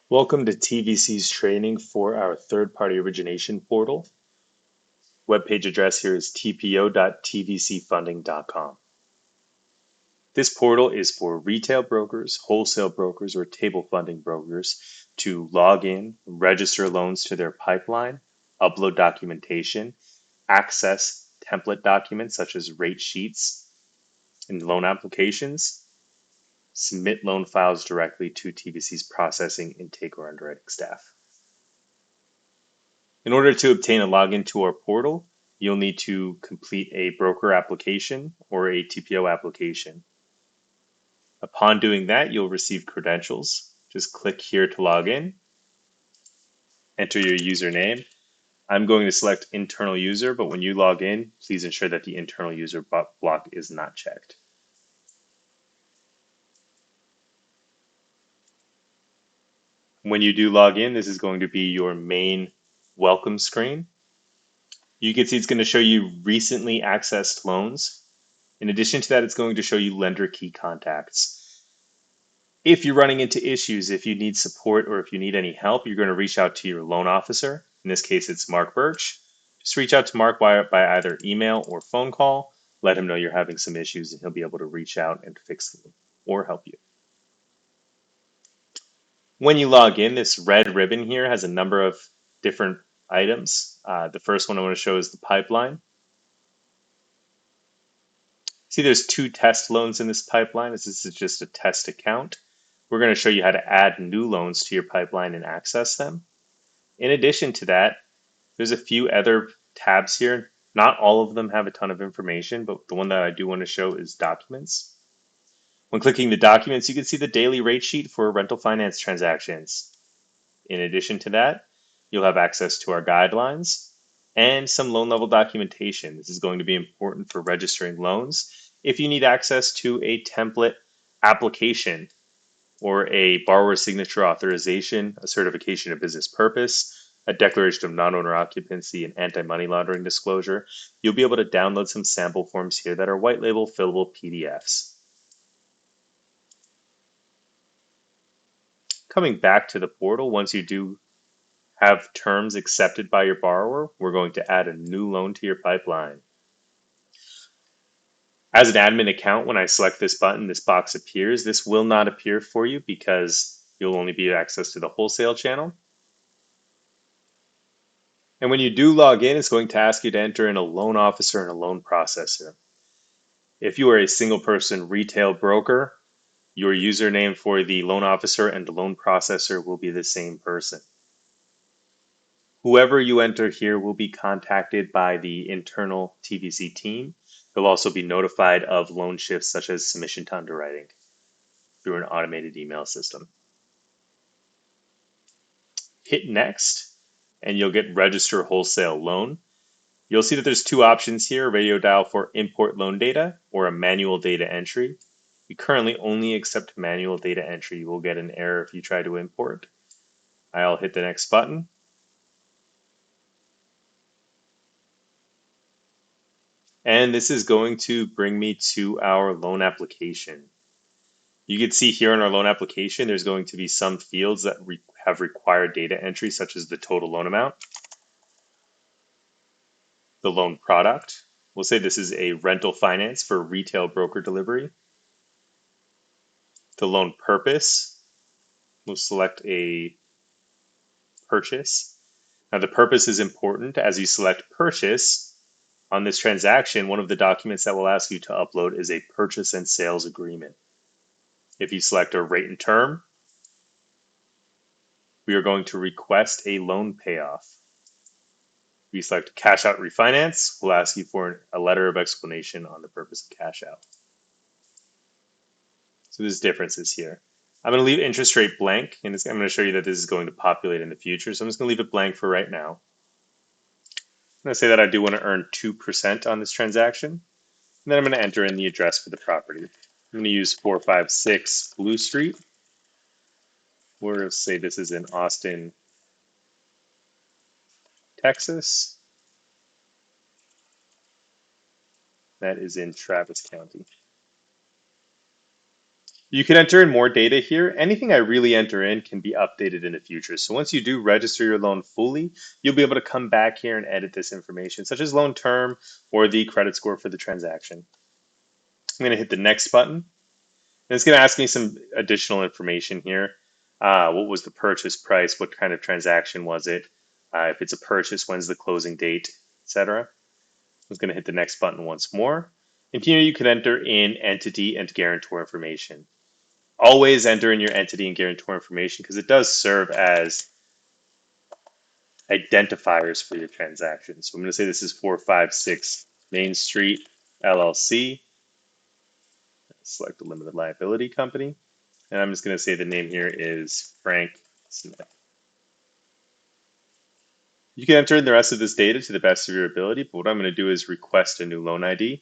Welcome to TVC's training for our third-party origination portal. Web page address here is tpo.tvcfunding.com. This portal is for retail brokers, wholesale brokers, or table funding brokers to log in, register loans to their pipeline, upload documentation, access template documents such as rate sheets and loan applications, submit loan files directly to TVC's processing, intake, or underwriting staff. In order to obtain a login to our portal, you'll need to complete a broker application or a TPO application. Upon doing that, you'll receive credentials. Just click here to log in, enter your username. I'm going to select internal user, but when you log in, please ensure that the internal user block is not checked. When you do log in, this is going to be your main welcome screen. You can see it's going to show you recently accessed loans. In addition to that, it's going to show you lender key contacts. If you're running into issues, if you need support or if you need any help, you're going to reach out to your loan officer. In this case, it's Mark Birch. Just reach out to Mark by either email or phone call. Let him know you're having some issues and he'll be able to reach out and fix them or help you. When you log in, this red ribbon here has a number of different items. The first one I want to show is the pipeline. See, there's 2 test loans in this pipeline. This is just a test account. We're going to show you how to add new loans to your pipeline and access them. In addition to that, there's a few other tabs here. Not all of them have a ton of information, but the one that I do want to show is documents. When clicking the documents, you can see the daily rate sheet for rental finance transactions. In addition to that, you'll have access to our guidelines and some loan level documentation. This is going to be important for registering loans. If you need access to a template application or a borrower signature authorization, a certification of business purpose, a declaration of non-owner occupancy, and anti-money laundering disclosure, you'll be able to download some sample forms here that are white label fillable PDFs. Coming back to the portal, once you do have terms accepted by your borrower, we're going to add a new loan to your pipeline. As an admin account, when I select this button, this box appears. This will not appear for you because you'll only be access to the wholesale channel. And when you do log in, it's going to ask you to enter in a loan officer and a loan processor. If you are a single person retail broker, your username for the loan officer and the loan processor will be the same person. Whoever you enter here will be contacted by the internal TVC team. They'll also be notified of loan shifts such as submission to underwriting through an automated email system. Hit next and you'll get register wholesale loan. You'll see that there's 2 options here, radio dial for import loan data or a manual data entry. We currently only accept manual data entry. You will get an error if you try to import. I'll hit the next button. And this is going to bring me to our loan application. You can see here in our loan application, there's going to be some fields that have required data entry, such as the total loan amount, the loan product. We'll say this is a rental finance for retail broker delivery. The loan purpose, we'll select a purchase. Now the purpose is important. As you select purchase, on this transaction, one of the documents that will ask you to upload is a purchase and sales agreement. If you select a rate and term, we are going to request a loan payoff. If you select cash out refinance, we'll ask you for a letter of explanation on the purpose of cash out. So there's differences here. I'm going to leave interest rate blank, and I'm going to show you that this is going to populate in the future. So I'm just going to leave it blank for right now. I'm going to say that I do want to earn 2% on this transaction. And then I'm going to enter in the address for the property. I'm going to use 456 Blue Street. We'll say this is in Austin, Texas. That is in Travis County. You can enter in more data here. Anything I really enter in can be updated in the future. So once you do register your loan fully, you'll be able to come back here and edit this information, such as loan term or the credit score for the transaction. I'm going to hit the next button. And it's going to ask me some additional information here. What was the purchase price? What kind of transaction was it? If it's a purchase, when's the closing date, etc. I'm going to hit the next button once more. And here you can enter in entity and guarantor information. Always enter in your entity and guarantor information because it does serve as identifiers for your transaction. So I'm going to say this is 456 Main Street LLC. Select a limited liability company. And I'm just going to say the name here is Frank Smith. You can enter in the rest of this data to the best of your ability, but what I'm going to do is request a new loan ID.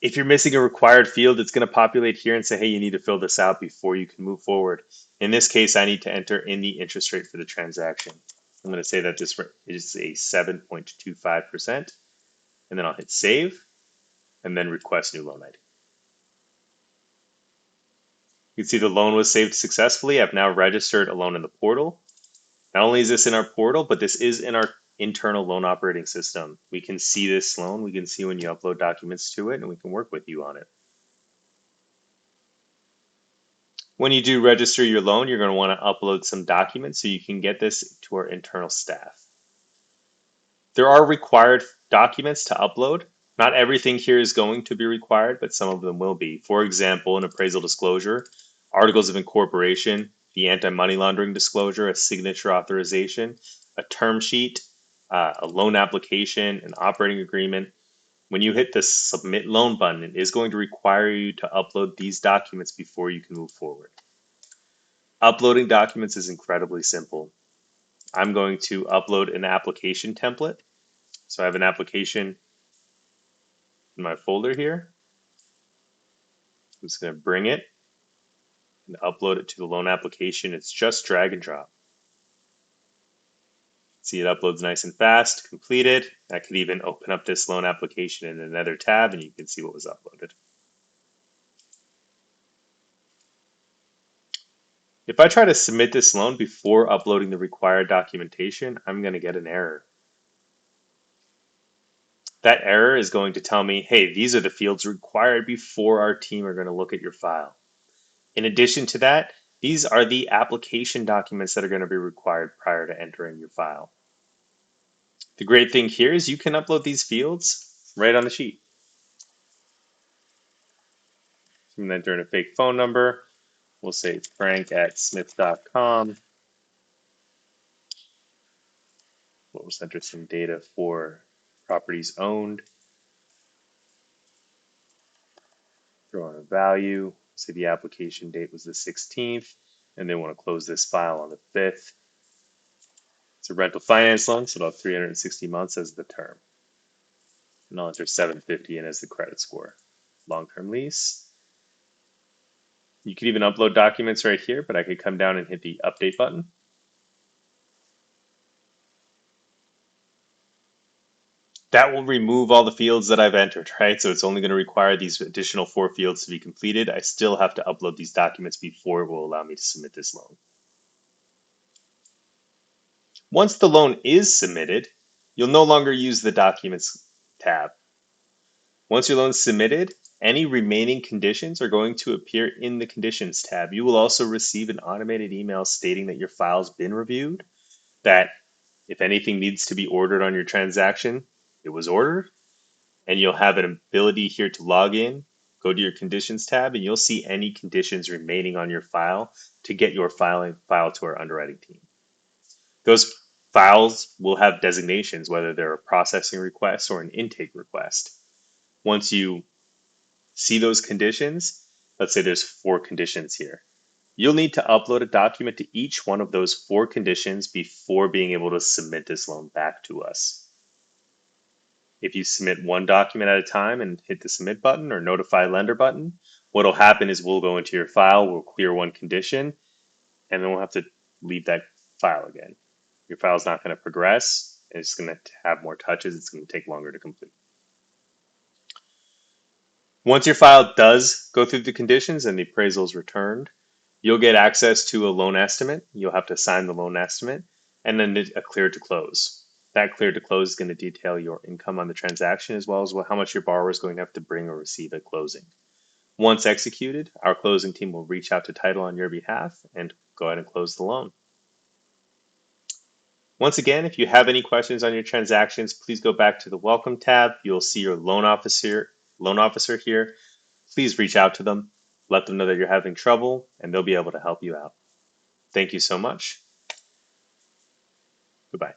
If you're missing a required field, it's going to populate here and say, hey, you need to fill this out before you can move forward. In this case, I need to enter in the interest rate for the transaction. I'm going to say that this is a 7.25%, and then I'll hit save, and then request new loan ID. You can see the loan was saved successfully. I've now registered a loan in the portal. Not only is this in our portal, but this is in our internal loan operating system. We can see this loan. We can see when you upload documents to it, and we can work with you on it. When you do register your loan, you're going to want to upload some documents so you can get this to our internal staff. There are required documents to upload. Not everything here is going to be required, but some of them will be. For example, an appraisal disclosure, articles of incorporation, the anti-money laundering disclosure, a signature authorization, a term sheet, a loan application, an operating agreement. When you hit the submit loan button, it is going to require you to upload these documents before you can move forward. Uploading documents is incredibly simple. I'm going to upload an application template. So I have an application in my folder here. I'm just going to bring it and upload it to the loan application. It's just drag and drop. See, it uploads nice and fast, completed. I could even open up this loan application in another tab and you can see what was uploaded. If I try to submit this loan before uploading the required documentation, I'm going to get an error. That error is going to tell me, hey, these are the fields required before our team are going to look at your file. In addition to that, these are the application documents that are going to be required prior to entering your file. The great thing here is you can upload these fields right on the sheet. So I'm going to enter in a fake phone number. We'll say frank@smith.com. We'll just enter some data for properties owned. Throw in a value. Say the application date was the 16th, and they want to close this file on the 5th. It's a rental finance loan, so it'll have 360 months as the term. And I'll enter 750 in as the credit score. Long-term lease. You can even upload documents right here, but I could come down and hit the update button. That will remove all the fields that I've entered, right? So it's only going to require these additional 4 fields to be completed. I still have to upload these documents before it will allow me to submit this loan. Once the loan is submitted, you'll no longer use the Documents tab. Once your loan is submitted, any remaining conditions are going to appear in the Conditions tab. You will also receive an automated email stating that your file's been reviewed, that if anything needs to be ordered on your transaction, it was ordered, and you'll have an ability here to log in, go to your Conditions tab, and you'll see any conditions remaining on your file to get your file to our underwriting team. Those files will have designations, whether they're a processing request or an intake request. Once you see those conditions, let's say there's 4 conditions here. You'll need to upload a document to each one of those 4 conditions before being able to submit this loan back to us. If you submit one document at a time and hit the submit button or notify lender button, what will happen is we'll go into your file, we'll clear one condition, and then we'll have to leave that file again. Your file is not going to progress. It's going to have more touches. It's going to take longer to complete. Once your file does go through the conditions and the appraisal is returned, you'll get access to a loan estimate. You'll have to sign the loan estimate and then a clear to close. That clear to close is going to detail your income on the transaction as well as how much your borrower is going to have to bring or receive at closing. Once executed, our closing team will reach out to title on your behalf and go ahead and close the loan. Once again, if you have any questions on your transactions, please go back to the Welcome tab. You'll see your loan officer here. Please reach out to them, let them know that you're having trouble, and they'll be able to help you out. Thank you so much. Goodbye.